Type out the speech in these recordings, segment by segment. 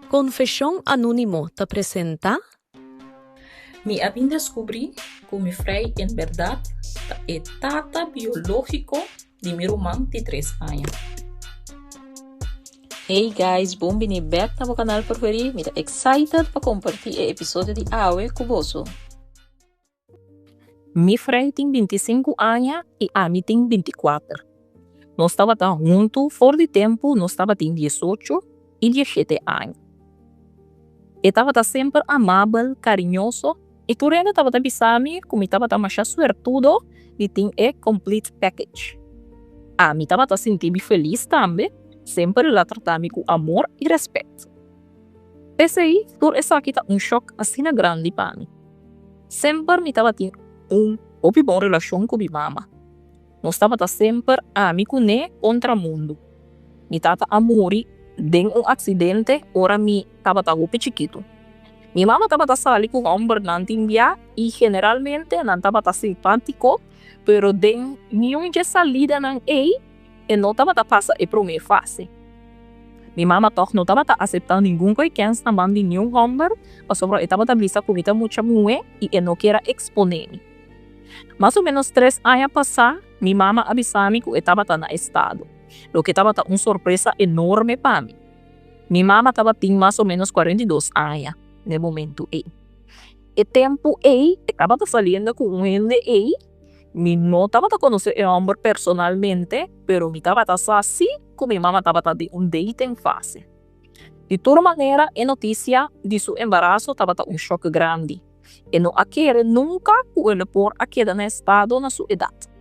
Confesión Anónimo te presenta Mi abin descobri que mi frei en verdad é tata biológico de mi irmão de 3 anos. Hey guys, bem-vindos back no meu canal preferido. Estou excited para compartilhar o episódio de hoje com vocês. Mi frei tem 25 anos e a mim tem 24. Nós estávamos juntos fora de tempo, nós estávamos 18 e 17 anos. Estava sempre amável, carinhoso, e por ele estava pensando como estava mais suertudo de ter o complete package. A mim estava sentindo feliz também, sempre la tratava com amor e respeito. Esse aí, por isso aqui está choque assim grande para mim. Sempre me estava tendo boa relação com minha mama. Nós estava sempre amigo contra o mundo. Me estava a morrer de acidente, ora me estava muito chiquito. Minha mama estava sali com homem não tinha e generalmente não estava simpático, pero de nenhuma salida não e não estava passando a primeira fase. Minha mama não estava aceitando nenhum conhecimento também de nenhum homem, mas sobre estava brisa com muita mulher e não queria exponer. Mais ou menos 3 anos passaram, minha mama avisou-me que estava no estado. O que estava uma surpresa enorme para mim. Minha mama tinha mais ou menos 42 anos no momento aí. E tempo aí, estava saindo com ele aí, me não estava conhecendo o homem personalmente, pero me estava assim que minha mama estava de date em fase. De toda maneira, a notícia de seu embaraço estava choque grande. E não queria nunca que ele por quedar no estado na sua idade.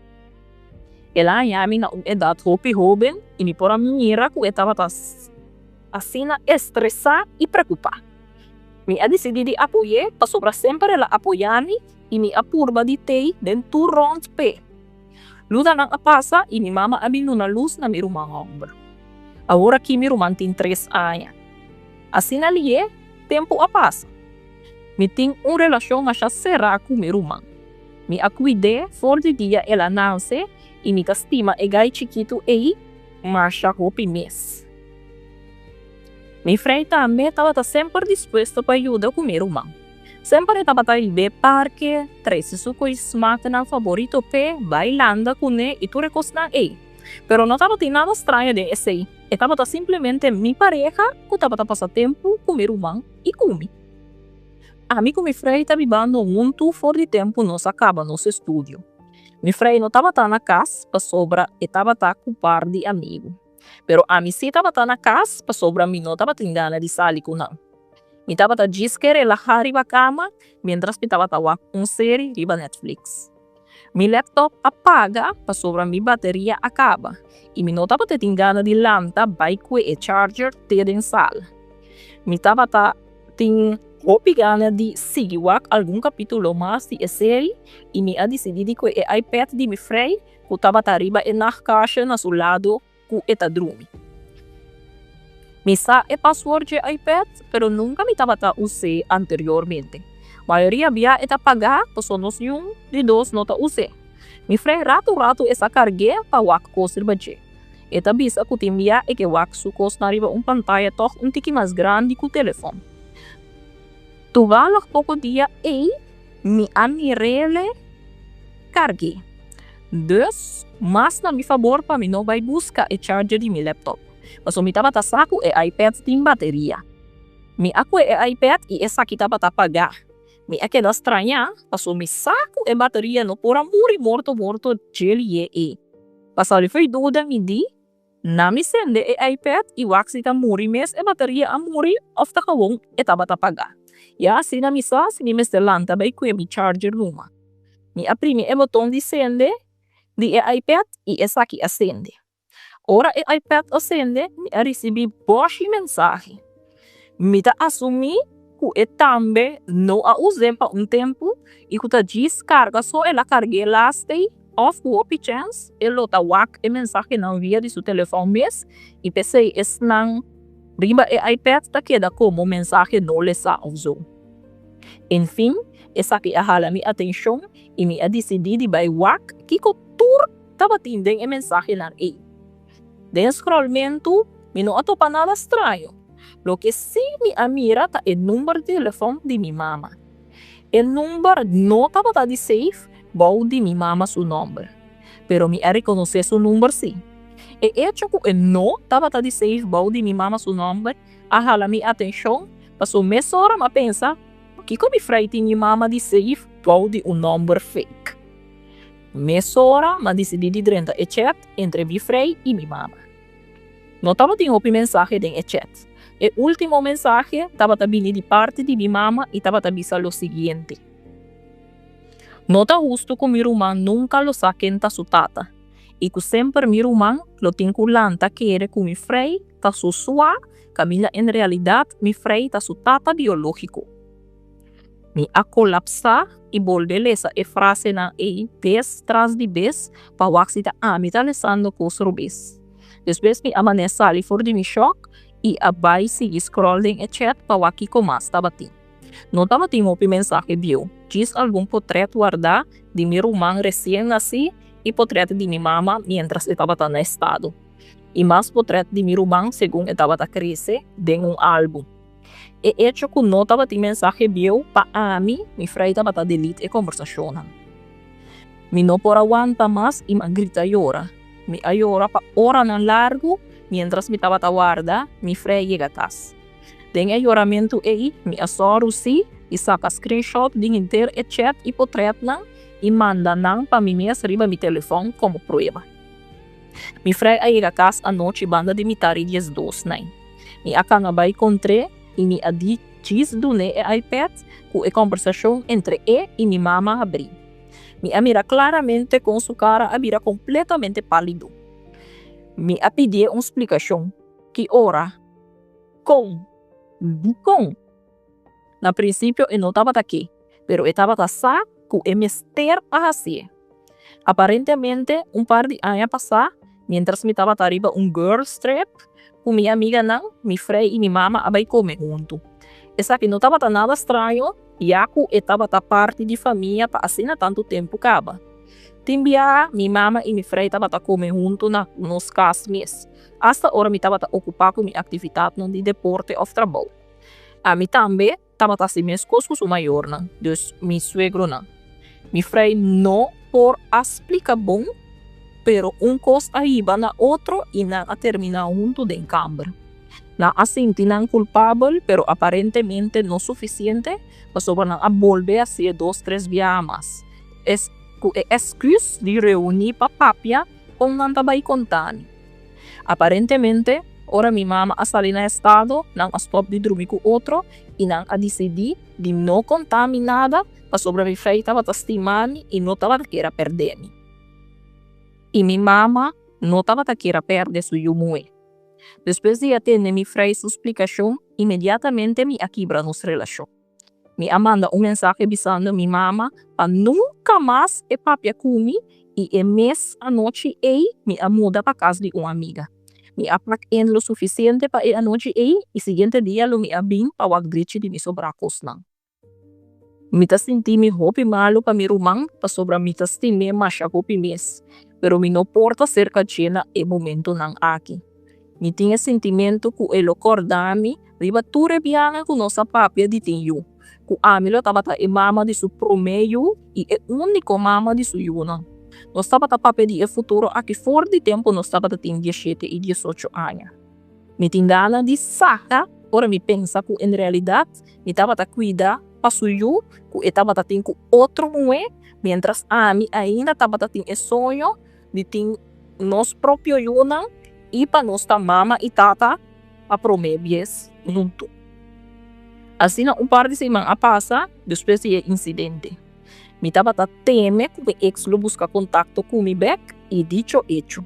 Ela me na idade jovem e me por a mira que estava assim estressada e preocupada. Me decidi apoiar para sobre sempre ela apoiar-me e me apurba de ter dentro round pé. Luta não passa e minha mama abriu uma luz na minha irmã. Agora que minha irmã tem 3 anos. Assim ali tempo passa. Me tem uma relação mais será com minha irmã. Me cuidei fora de dia ela nasce e me estima e gai chiquito aí, mas já roupa mês. Minha frei também estava sempre disposto para ajudar com minha irmã. Sempre estava indo parque, trazer seu máquina favorito para bailando com ele e tudo coisa aí. Pero não estava nada estranho de esse aí. Estava simplesmente minha pareja que estava passando tempo com minha irmã e comigo. A mim com minha frei estava vivendo muito fora de tempo, nós acaba nosso estúdio. Minha frei não estava na casa, para sobra, e estava com um par de amigos. Pero a mim sim estava na casa, para sobra, mim não estava tendo ganas de sair com não. Me estava querer relaxar na cama, mientras me estava uma série riba Netflix. Meu laptop apaga, para sobra, minha bateria acaba. E me não estava tendo ganas de lanta, bike e charger ter em sala. Me estava tendo gana de seguir algum capítulo mais de série e me decidi que o iPad de meu frei que estava arriba na caixa na seu lado que está dormindo. Me sa o password de iPad, pero nunca me estava usando anteriormente. A maioria havia pagar, pois nós de dois não usei. Me frei rato essa carguei para o coisa de Eta bisa que tinha e que o su costa arriba pantalla toch tique mais grande que o telefone. Toevallig pouco dia me amirele carguei. Dus, mas na minha favor para mim não vai buscar o charger de meu laptop. Mas eu me estava saco e iPad tem bateria. Me acu e iPad e essa aqui estava pagar. Me aquela estranha, mas eu me saco e bateria no por amor e morto geli e. Passar foi dúvida me di, na me sende e iPad e o axi tá muri mes e bateria a muri of ta kawong e taba pagar. E assim na misa, se me estelanta vai com mi charger numa. Me aprime e botão de sende de iPad e essa aqui acende. Ora o iPad acende, me recebi boche mensagem. Me ta assumi que e também não a usei para tempo e que ta descarga só ela carreguei lastei of whoopie chance elo ta wak e mensagem não via de seu telefone mes e pensei es nang riba e iPad ta queda como mensagem não lesa usou. Enfim, essa aqui ahala mi atenção e me decidi de vai wak que ko tur tava tindeng e mensagem na e. Den scrollmento, me não atopa nada estranho. Lo que sí me amira ta el número de teléfono de mi mamá. El número no estaba de safe, bau de mi mamá su nombre. Pero me reconoce su número sí. E hecho que no estaba de safe, bau de mi mamá su nombre, ajala mi atención, pasó media hora me pensa, que como frei tem mi mamá de safe, bau de un número fake. Media hora me decidí de drenta e chat entre mi frei y mi mamá. No estaba tendo outro mensaje em chat. O último mensaje estava vindo de parte de minha mama e estava dizendo o seguinte: não está justo que meu irmão nunca lo saquen da sua tata. E que sempre meu irmão lo tem que lanta querer que meu frei está sua sua, que em realidade meu frei está sua tata biológico. Me a colapsar e volver essa frase na vez tras de vez para o que está me lesando com os rubis. Depois me amanece ali fora de meu choque e abai seguir scrolling e chat para o que mais estava tendo. Não estava tendo uma mensagem bio. Diz algum portreto guardar de meu irmão recém-nascido e portreto de minha mama mientras estava no estado. E mais portreto de meu irmão segundo estava a crescer em álbum. E hecho que não estava tendo mensagem bio para mim, meu frei estava a delete a conversação. Me não por aguantar mais e me grita llora. Me ayora pa hora na largo, mientras me estaba guarda, mi frei llega a casa. Den ayoramento me asoro si, e saca screenshot de inteiro e chat e portrait lang, e manda nang pa mi mes riba mi telefone como prueba. Mi frei llega a casa a noite banda de mi tari 10-2 nai. Mi akanga ba encontré, e mi adi diz do ne e iPad, com a conversação entre e mi mama abri. Me mira claramente com sua cara abira completamente pálido. Me pedi uma explicação. Que hora? Com? Na princípio, eu não estava aqui, mas eu estava a com o mister a fazer. Aparentemente, par de anos passar, mientras me estava arriba girl trip, com minha amiga não, mi frei e minha mama abai comer junto. Essa que não estava nada estranho, já que estava parte de família para assim tanto tempo acaba. Timbia, minha mama e minha frei estavam a comer junto nos casas. Hasta hora me estava ocupado com minha atividade de deporte ou trabalho. A mim também estava a ser minhas coisas com o maior, dus meu suegro não. Meu frei não por explicar bom, pero coisa arriba na outro e não a terminar junto de câmara. Na assim tinang culpable, pero aparentemente no suficiente para sobre a volver a ser 2-3 viamas. Es excuse de reunir para papia com não tabay contani. Aparentemente, ora mi mama a salir na estado, nang a stop de dormir com outro e nang a decidir de não contar mi nada para sobre mi frei tava tastimani e não tava queira perder mi. E mi mama não tava queira perder su yumue. Depois de atender mi frei sua explicação, imediatamente me quebra nossa relação. Me manda mensagem avisando mi mama para nunca mais papia comigo e mês à noite me muda para casa de uma amiga. Me apaga lo suficiente para a noite e seguinte dia lo me abin para o grite de mi sobracos não. Me tá senti me hopi malo para mi rumang para sobra me tá stime masha hopi mes, pero me não porta cerca de momento não aqui. Me tinha sentimento que ele acordava-me, riba ture bianga com nossa papia de tinho. Que a mim estava a mama de seu promeio e o único mama de sua yuna. Nós estava a papia de futuro aqui fora de tempo nós estava a ter 17 e 18 anos. Me tinha de saca, ora me pensa que em realidade me estava a cuidar para sua yu, que estava a ter outro mulher, mientras a mim ainda estava a ter sonho de ter nosso próprio yuna e para nossa mama e tata a promebies junto. Assim, par de semanas passa depois do incidente. Me estava a temer que o ex lo busca contato com mi back e dicho hecho.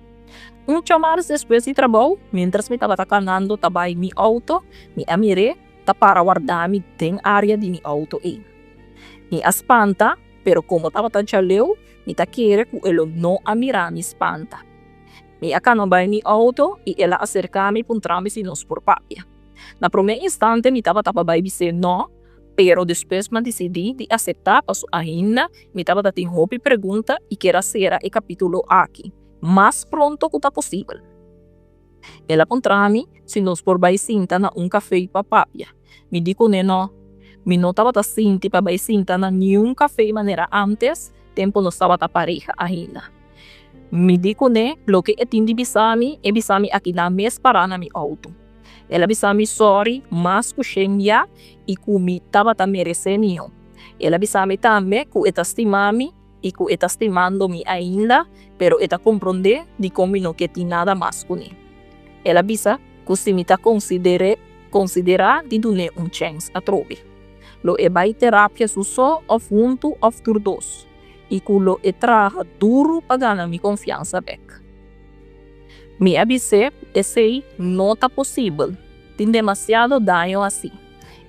Chamadas depois de trabalho, mientras me estava canando tabay mi auto, me amiré para guardar-me em área de mi auto e. Me espanta, pero como estava tan chaleu, me querer que ele não amirar me espanta. Me acanobay mi auto e ela acerca-me para trâmite nos por papia. Na primeiro instante, me estava a dizer não, pero depois me decidi de aceitar para sua ainda, me estava a ter roupa pergunta e queira ser o capítulo aqui, mais pronto que está possível. Ela contra-me se nós por vai sinta na café papapia. Me digo no, me não tava ta sinti pa vai sinta na nenhum café maneira antes, tempo não estava ta pareja ainda. Me digo lo que etindi bisami, e bisami aqui na mes para na mi auto. Ela bisami sorry, mas kushemia e kumi tava ta merecendo. Ela bisami também ku eta estimami e ku eta estimando-me ainda, pero eta compreender de como não que tem nada mais com ele. Ela bisa ku se me ta considerar de donar chance a trobe. Lo e vai terapia su só of junto of turdos. E ku lo e traga duro para ganhar mi confiança back. Me avise e sei não tá possível. Tem demasiado dano assim.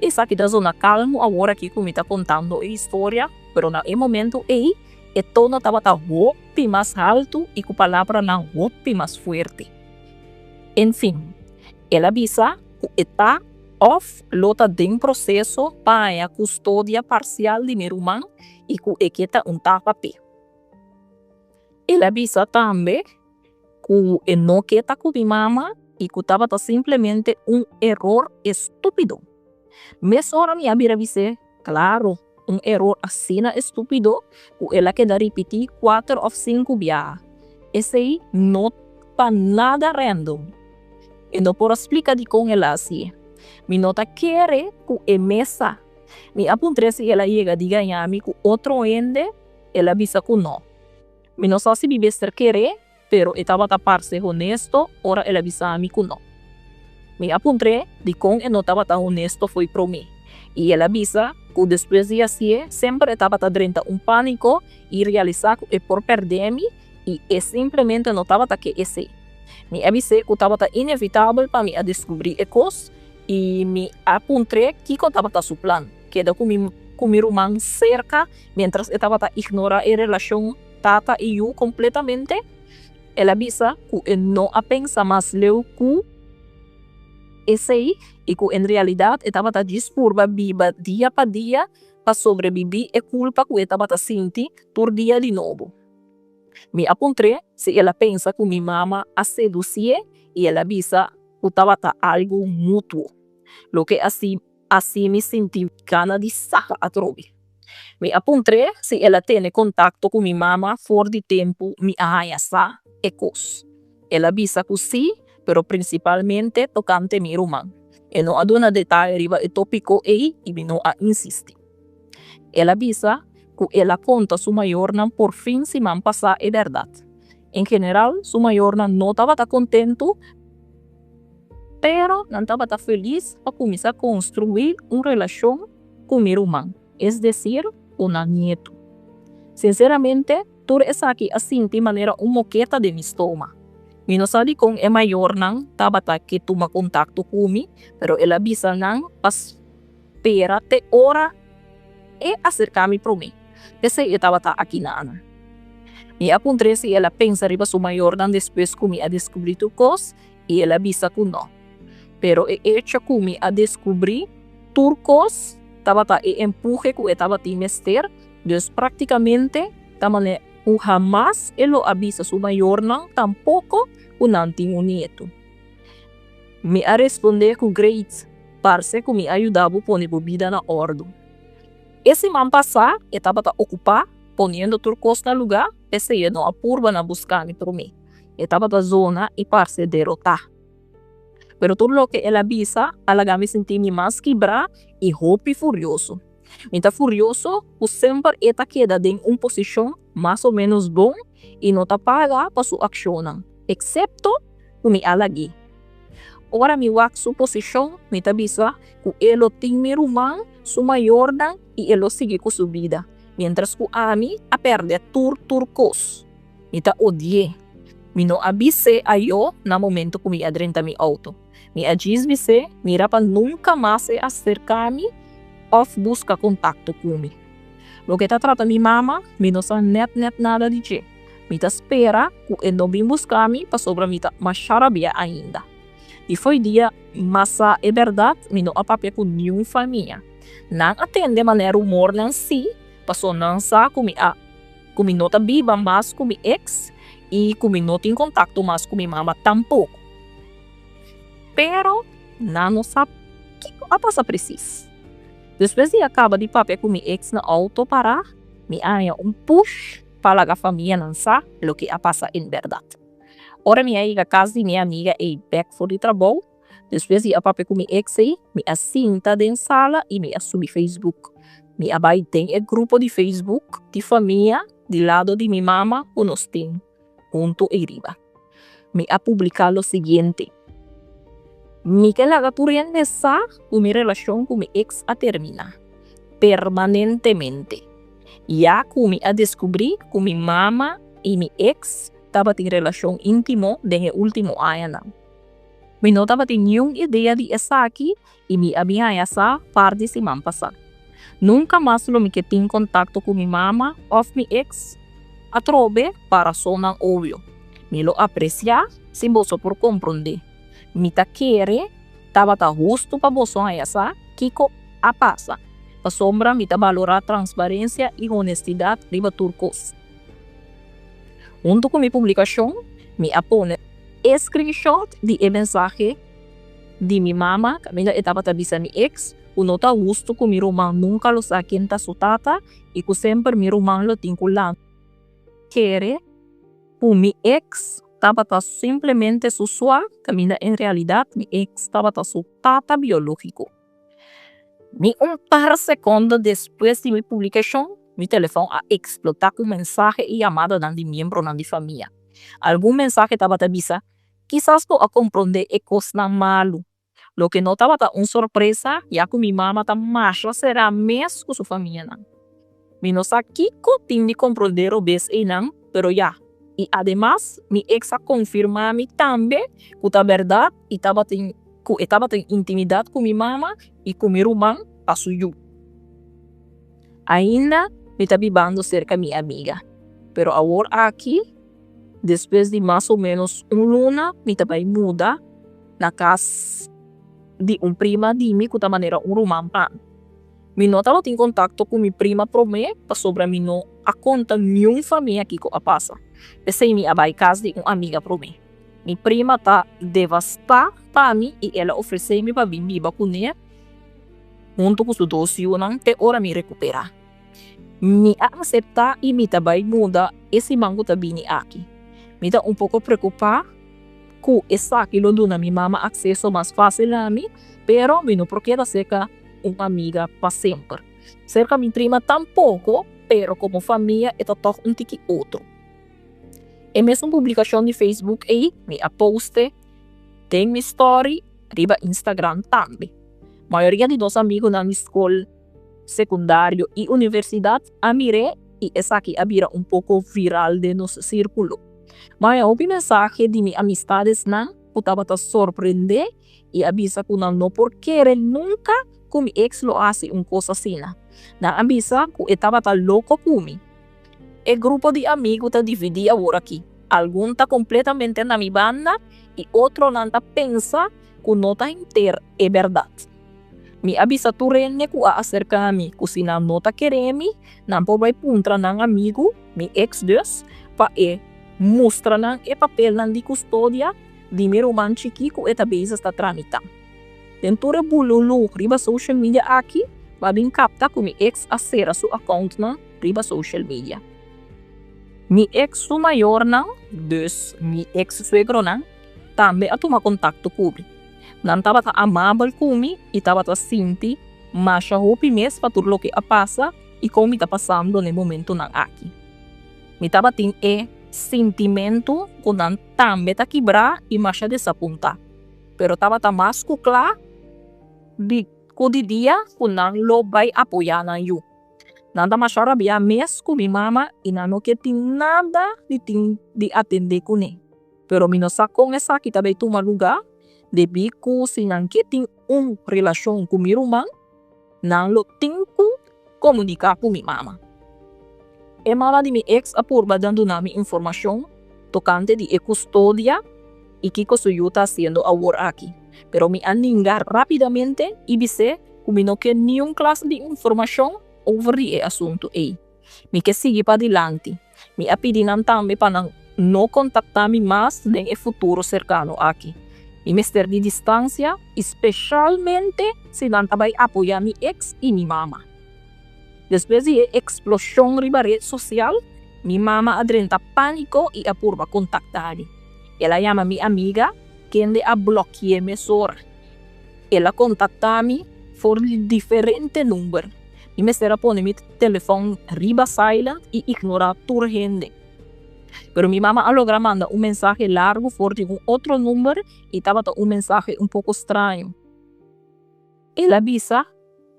Essa aqui da zona calmo agora que me tá contando a história, pero na momento aí e tono estava ta golpe mais alto e com palavra na golpe mais forte. Enfim, ela avisa que está off lota de processo para a custódia parcial de meu irmão e que está papel. Ela avisa também que não que está com minha mama e que estava simplesmente erro estúpido. Mas ora me avisa, claro, erro assim estúpido que ela queda repetir 4 ou 5 vezes. Esse aí não para nada random. E não por explicar de com ela assim. Me nota querer que mesa. Me apuntre se ela chega de ganhar me com outro ende, ela avisa que não. Me não sei se vive ser querer, pero estava a parse honesto, ora ela avisa me que não. Me apuntre de com e não estava honesto foi para mim. E ela avisa que depois de assim, sempre estava dentro pânico e realizar que é por perder-me e simplesmente não estava que esse. Me avisei que estava inevitável para me descobrir coisas e me apuntei que estava su plano. Queda com meu irmão cerca, mientras estava ignorar a relação tata e eu completamente. Ela avisa que não a pensa mais leu que esse e que em realidade estava disposta viva dia para dia para sobreviver e culpa que estava sentindo por dia de novo. Me apuntei se ela pensa que minha mama a seduzir e ela avisa que estava algo mútuo. Lo que assim me senti gana de saca a trobe. Me apuntei se ela tem contato com minha mama fora de tempo me arraiasa e cos. Ela avisa que sim, pero principalmente tocante meu irmão. E não aduna detalhe riba e tópico e me não a insiste. Ela avisa que ela conta su maior por fim se man passar é verdade. Em geral, su maior não estava contento, pero não estava feliz para começar a construir uma relação com meu irmão, é decir, com o nieto. Sinceramente, tudo isso aqui assim de maneira moqueta de mi estômago. Mi não sabe com é maior não estava que toma contato comigo, pero ela avisa não para esperar até hora e acercar-me para mim. Esse eu estava aqui na Ana. E apuntei se ela pensa riba su maior não depois comigo a descobrir tu coisa e ela avisa que não. Pero e hecho comigo a descobrir turcos estava e empurre que estava a mester, dus praticamente tamane o jamás ele avisa su maior não tampouco o não tinha um nieto. Me a responder com great, parce que me ajudava a pôr a vida na ordem. Esse man passar, estava ocupado, ponendo turcos no lugar, esse não apurva na buscar-me por mim. Estava na zona e parce derrotar. Pero tudo o que ela avisa, ela me sentir mais quebrado e roupa furioso. Então furioso, o sempre está queda em uma posição mais ou menos bom e não está paga para sua ação, excepto o me alagi. Ora mi wak su posição, me avisa que ele tem meu irmão, su maior e ele sigue com sua vida. Mientras que a mim a perde turcos. Me odie. Me não avise a eu no momento que me adrenta mi auto. Me advise, mira para nunca mais se acercar-me ou buscar contato comigo. Lo que está tratando minha mama, me não sabe net nada de je. Me espera que ele não vem buscar-me para sobre me mais charabia ainda. E foi dia, mas é verdade, me não apapia com nenhuma família. Não atende de maneira humor não si, passou não sabe como me nota viva mais com meu ex e como não tem contato mais com minha mama tampouco. pero não sabe o que passa preciso. Depois de acaba de papel com mi ex na auto para, me ganha push para a família não sabe o que passa em verdade. Ora minha amiga casa de minha amiga é back for the trabalho. Depois de papel com mi ex aí, me assinta dentro sala e me assume Facebook. Me abai tem grupo de Facebook de família de lado de mi mama o nós tem junto e riba. Me a publicar o seguinte. Mi que la gaturiente sa o mi relação com mi ex a termina permanentemente. Ya que mi a descobrir que mi mama e mi ex tava em relação íntimo desde o último ano. Mi não tava tem nenhuma ideia de essa aqui e mi abia essa par de semana passada. Nunca mais lo mi que tem contato com mi mama ou mi ex a trobe para sonar óbvio. Mi lo aprecia se você por compreender. Mi ta quere, tava ta justo pa boson a essa, kiko a passa. Pa sombra, mi ta valorar transparência e honestidade riba turcos. Junto com mi publicação, mi apone screenshot de mensagem de mi mama, Camila etapa ta bisa mi ex, uno ta justo com mi romang nunca lo saquin ta sutata, e que sempre mi romang lo tinkulan. Quere, com mi ex, estava simplesmente sua, camina em realidade, mi ex estava su tata biológico. Mi par segundos depois de mi publicação, mi telefone a explotar com mensagem e chamada de membro da família. Algum mensagem estava a bisa, quizás a compreender e coisa malo. Lo que não estava surpresa, já que mi mama ta macho será mesmo com sua família. Mi não sabe que tem de compreender o bes e não, pero já. E además, mi ex a confirma-me também que a verdade estava em intimidade com minha mama e com meu irmão a suyo. Ainda me está vivendo cerca de minha amiga. Pero agora aqui, depois de mais ou menos luna, me está vai mudar na casa de prima de mim, de maneira romântica. Mi não estava em contato com minha prima promê, para sobre mim não a conta nenhuma família que a passa. Pensei me abai casa de amiga para mim. Minha prima tá devastada para mim e ela ofereceu-me para vir viver com ela. Junto com os dois anos, até hora me recuperar. Me aceitar e me também mudar esse mango também aqui. Me tá pouco preocupado com essa que não dá minha mama acesso mais fácil a mim, pero me não procura ser uma amiga para sempre. Cerca minha prima tampouco, pero como família é todo tiki outro. E mesmo publicação de Facebook aí, me a poste, tem minha story, riba Instagram também. A maioria de nossos amigos na escola secundário e universidade a mire e essa aqui a vira pouco viral de nosso círculo. Mas houve mensagem de minhas amistades não, que estava a surpreender e avisa que não por querer nunca que mi ex lo hace coisa assim. Na avisa que estava louco por mim. O grupo de amigos está dividido agora aqui. Alguns está completamente na minha banda e outro não está pensa que não está inteiro, é verdade. Me avisa tu rene que a acerca a mim, que se não está querendo, não pode puntra ng amigo, mi ex Deus, para mostra ng papel de custódia de meu irmão chiquito e também está tramitando. Tentura bululu riba social media aqui, para bem captar que mi ex acera su account na riba social media. Mi ex su maior não, dus mi ex suegro não, também a tomar contato comigo. Não estava amável comigo e estava sinti, mas a hope mesmo para tudo o que passa e como está passando no momento não aqui. Me estava tendo sentimento que não também está quebrar e mais desapontar. Pero estava mais claro de que dia que não lo vai apoiar na eu. Nada mais rabia mesmo com minha mama e não que tem nada de atender com ele. Pero me não sabe com essa que também toma lugar de bico se não que tem relação com meu irmão, não lo tenho que comunicar com minha mama. E mala de minha ex apurba dando na minha informação tocante de custódia e que eu está sendo agora aqui. Pero me aningar rapidamente e dizer que não quer nenhuma classe de informação sobre o assunto aí. Me quer seguir para adelante. Me a pedir também para não contactar-me mais no futuro cercano aqui. Mi mister di distancia, especialmente si dan tabay apoyar mi ex y mi mamá. Después de explosión riba red social, mi mamá adrenta pánico y apurva contactar. Ella llama a mi amiga, quien de a bloquear mi sora. Ella contacta a mí por diferente número. Mi mister pone mi teléfono riba silent y ignora tu gente. Pero mi mamá logra mandar un mensaje largo por un otro número y estaba un mensaje un poco extraño. Él avisa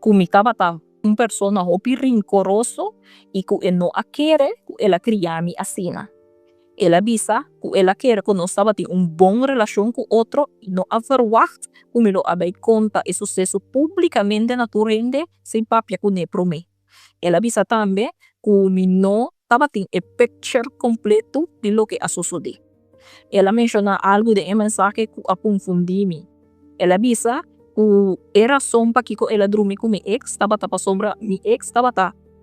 que mi estaba una persona muy rincoroso y que él no quiere que él cría a mi asina. Él avisa que él quiere que no estaba en una buena relación con otro y no ha verwacht que me lo había contado el suceso públicamente naturalmente sin papia que ne pro me. Él avisa también que me no estaba en el picture completo de lo que ha sucedido. Él menciona algo de un mensaje que ha confundido. Él avisa que era razón para que él dormía con mi ex, estaba para sombra, mi ex estaba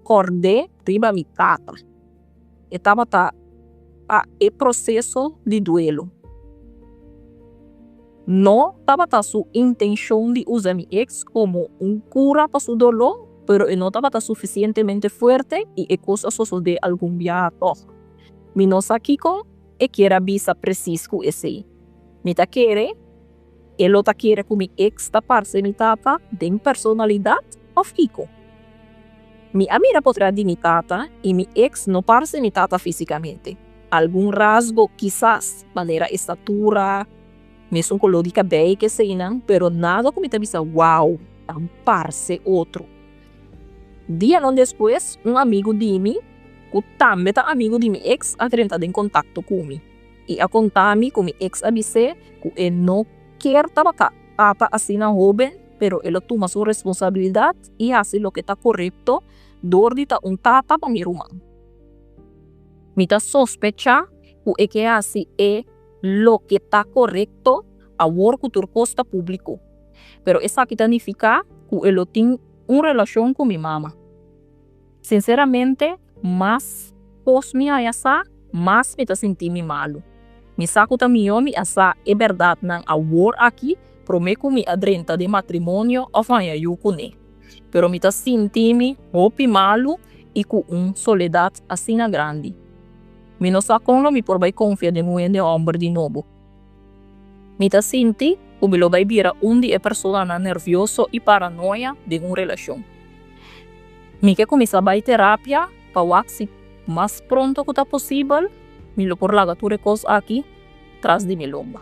acordé riba mi tata. Estaba el proceso de duelo. No estaba su intención de usar mi ex como un cura para su dolor, pero no estaba suficientemente fuerte y cosa sucedió algún día. Mi no sakiko quiere visa preciso ese. Mi ta quiere, él lo quiere que mi ex taparse mi tata de personalidad o fico. Mi amiga podrá de mi tata y mi ex no parece mi tata físicamente. Algún rasgo quizás, manera estatura, mesmo color de cabello que seinan, pero nada como me avisa, wow, tan parece otro. Día no después, un amigo de mí, que también es amigo de mi ex, ha entrado en contacto conmigo. Y ha contado a mí que mi ex avisé que él no quiere trabajar así na joven, pero él toma su responsabilidad y hace lo que está correcto, dordita un tata para mi hermano. Me da sospecha que hace lo que está correcto a work con costa público. Pero eso significa que él tiene una relación con mi mamá. Sinceramente, más pos me ayasa, más me sentí mi malo. Me saco también mi asa é verdade nan a work aqui, prometo mi adrenta de matrimonio o fanha eu com ele. Pero me sentí mi hopi malo e com soledad assim na grande. Me no sacon mi por vai confia de nuevo de hombre de novo. Me sentí que me lo vai vira de persona nervioso e paranoia de una relación. Me que começar a terapia para si más pronto que está posible, me lo por laga tu recos aquí tras de mi lomba.